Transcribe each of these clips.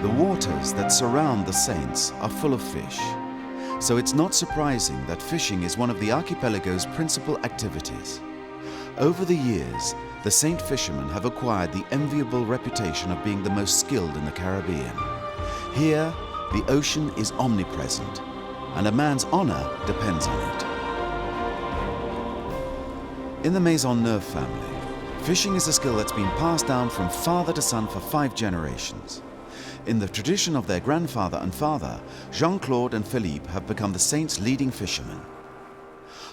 The waters that surround the Saints are full of fish, so it's not surprising that fishing is one of the archipelago's principal activities. Over the years, the Saint fishermen have acquired the enviable reputation of being the most skilled in the Caribbean. Here, the ocean is omnipresent, and a man's honor depends on it. In the Maisonneuve family, fishing is a skill that's been passed down from father to son for 5 generations. In the tradition of their grandfather and father, Jean-Claude and Philippe have become the Saints' leading fishermen.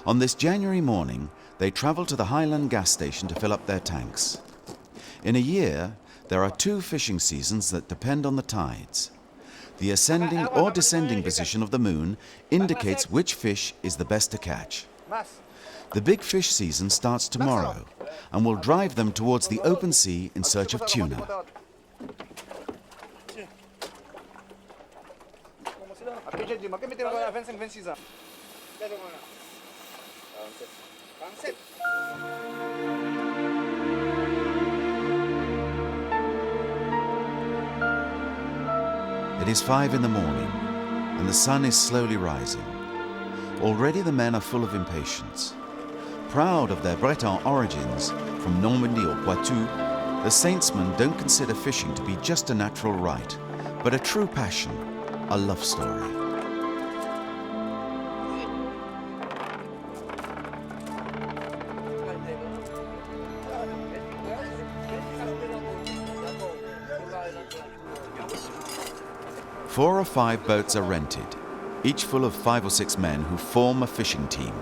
On this January morning, they travel to the Highland gas station to fill up their tanks. In a year, there are 2 fishing seasons that depend on the tides. The ascending or descending position of the moon indicates which fish is the best to catch. The big fish season starts tomorrow and will drive them towards the open sea in search of tuna. It is 5 in the morning, and the sun is slowly rising. Already the men are full of impatience. Proud of their Breton origins, from Normandy or Poitou, the Saintsmen don't consider fishing to be just a natural right, but a true passion, a love story. Four or 5 boats are rented, each full of 5 or 6 men who form a fishing team.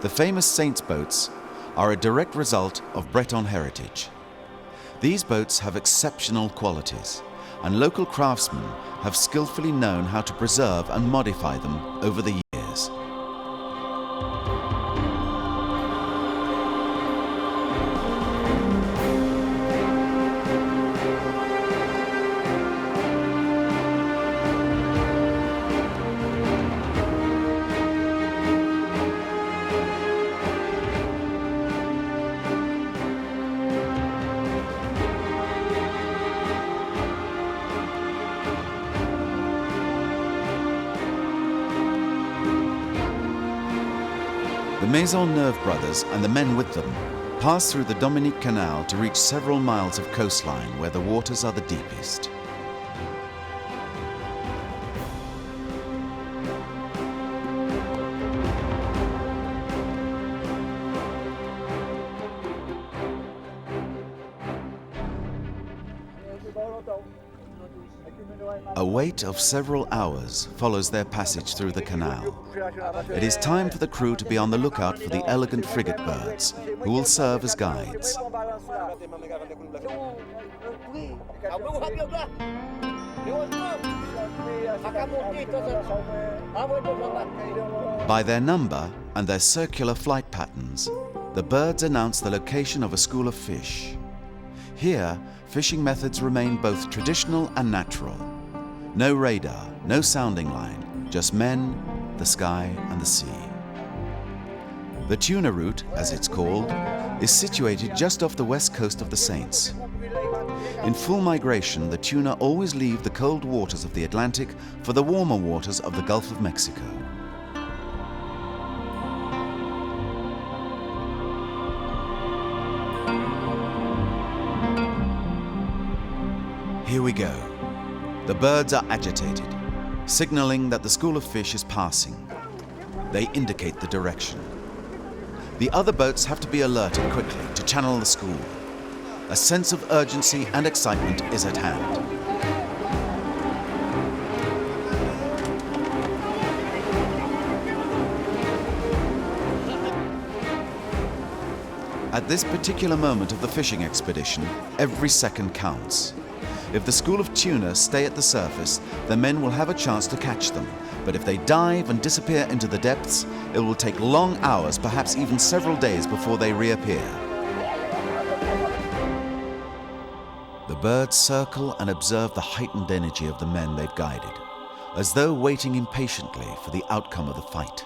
The famous Saints boats are a direct result of Breton heritage. These boats have exceptional qualities, and local craftsmen have skillfully known how to preserve and modify them over the years. The Maisonneuve brothers and the men with them pass through the Dominique Canal to reach several miles of coastline where the waters are the deepest. A wait of several hours follows their passage through the canal. It is time for the crew to be on the lookout for the elegant frigate birds, who will serve as guides. By their number and their circular flight patterns, the birds announce the location of a school of fish. Here, fishing methods remain both traditional and natural. No radar, no sounding line, just men, the sky and the sea. The tuna route, as it's called, is situated just off the west coast of the Saints. In full migration, the tuna always leave the cold waters of the Atlantic for the warmer waters of the Gulf of Mexico. Here we go. The birds are agitated, signaling that the school of fish is passing. They indicate the direction. The other boats have to be alerted quickly to channel the school. A sense of urgency and excitement is at hand. At this particular moment of the fishing expedition, every second counts. If the school of tuna stay at the surface, the men will have a chance to catch them. But if they dive and disappear into the depths, it will take long hours, perhaps even several days before they reappear. The birds circle and observe the heightened energy of the men they've guided, as though waiting impatiently for the outcome of the fight.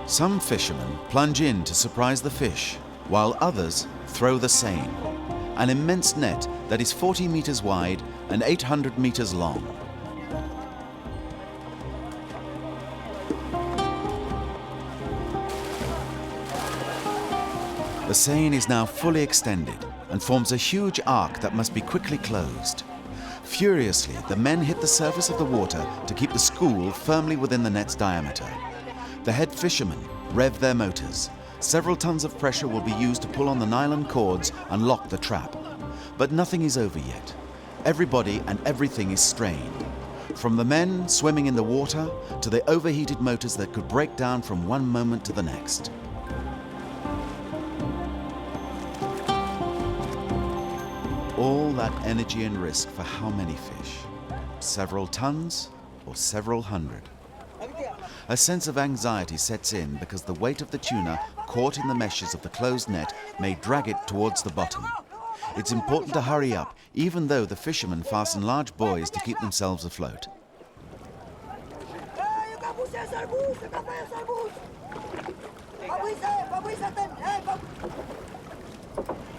Some fishermen plunge in to surprise the fish, while others throw the seine. an immense net that is 40 meters wide and 800 meters long. The Seine is now fully extended and forms a huge arc that must be quickly closed. Furiously, the men hit the surface of the water to keep the spool firmly within the net's diameter. The head fishermen rev their motors. Several tons of pressure will be used to pull on the nylon cords and lock the trap. But nothing is over yet. Everybody and everything is strained. From the men swimming in the water to the overheated motors that could break down from one moment to the next. All that energy and risk for how many fish? Several tons or several hundred? A sense of anxiety sets in because the weight of the tuna caught in the meshes of the closed net may drag it towards the bottom. It's important to hurry up, even though the fishermen fasten large buoys to keep themselves afloat.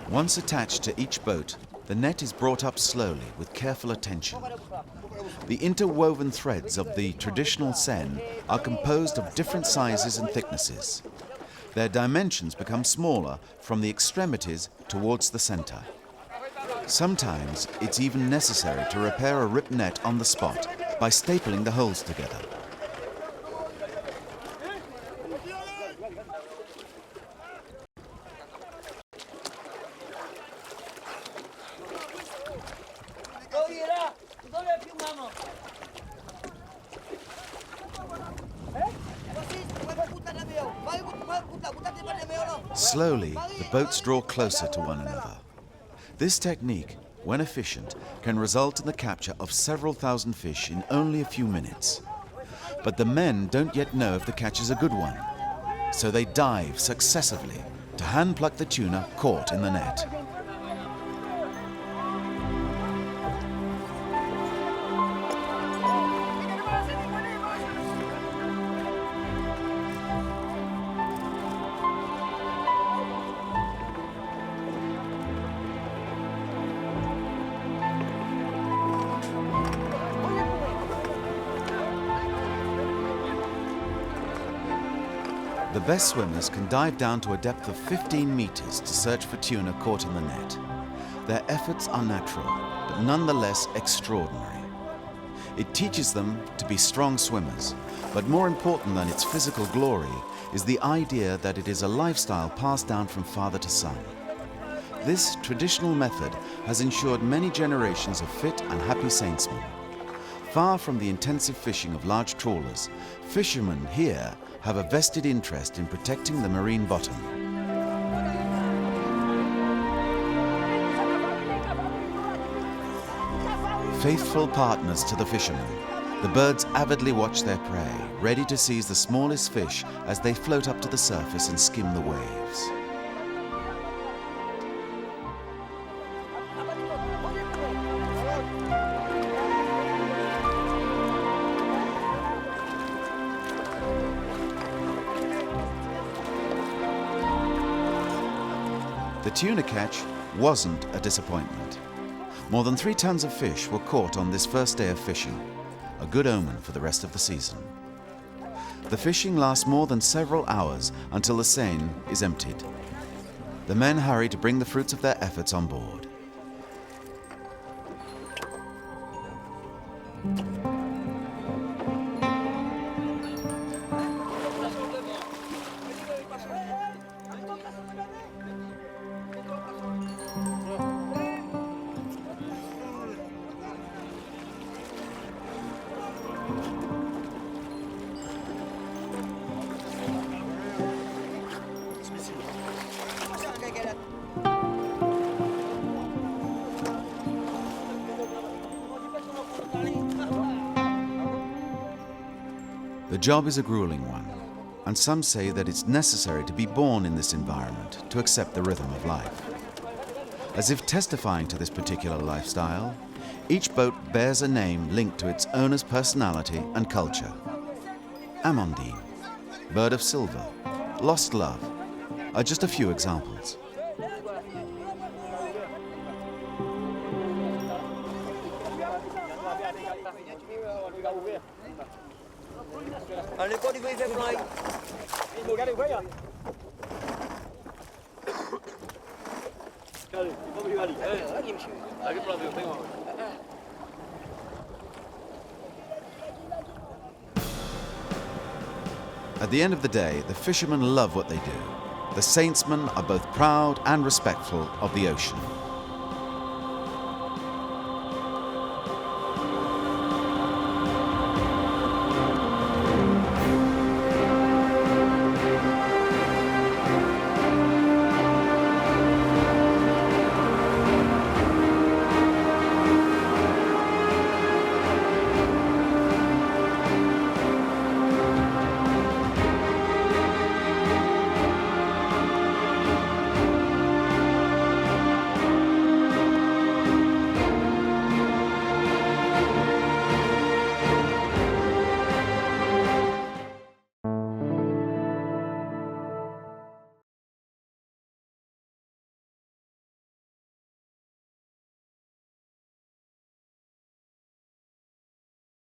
Once attached to each boat, the net is brought up slowly with careful attention. The interwoven threads of the traditional Seine are composed of different sizes and thicknesses. Their dimensions become smaller from the extremities towards the center. Sometimes it's even necessary to repair a ripped net on the spot by stapling the holes together. Slowly, the boats draw closer to one another. This technique, when efficient, can result in the capture of several thousand fish in only a few minutes. But the men don't yet know if the catch is a good one, so they dive successively to hand-pluck the tuna caught in the net. The best swimmers can dive down to a depth of 15 meters to search for tuna caught in the net. Their efforts are natural, but nonetheless extraordinary. It teaches them to be strong swimmers, but more important than its physical glory is the idea that it is a lifestyle passed down from father to son. This traditional method has ensured many generations of fit and happy saintsmen. Far from the intensive fishing of large trawlers, fishermen here have a vested interest in protecting the marine bottom. Faithful partners to the fishermen, the birds avidly watch their prey, ready to seize the smallest fish as they float up to the surface and skim the waves. The tuna catch wasn't a disappointment. More than 3 tons of fish were caught on this first day of fishing, a good omen for the rest of the season. The fishing lasts more than several hours until the Seine is emptied. The men hurry to bring the fruits of their efforts on board. The job is a grueling one, and some say that it's necessary to be born in this environment to accept the rhythm of life. As if testifying to this particular lifestyle, each boat bears a name linked to its owner's personality and culture. Amandine, Bird of Silver, Lost Love are just a few examples. At the end of the day, the fishermen love what they do. The saintsmen are both proud and respectful of the ocean.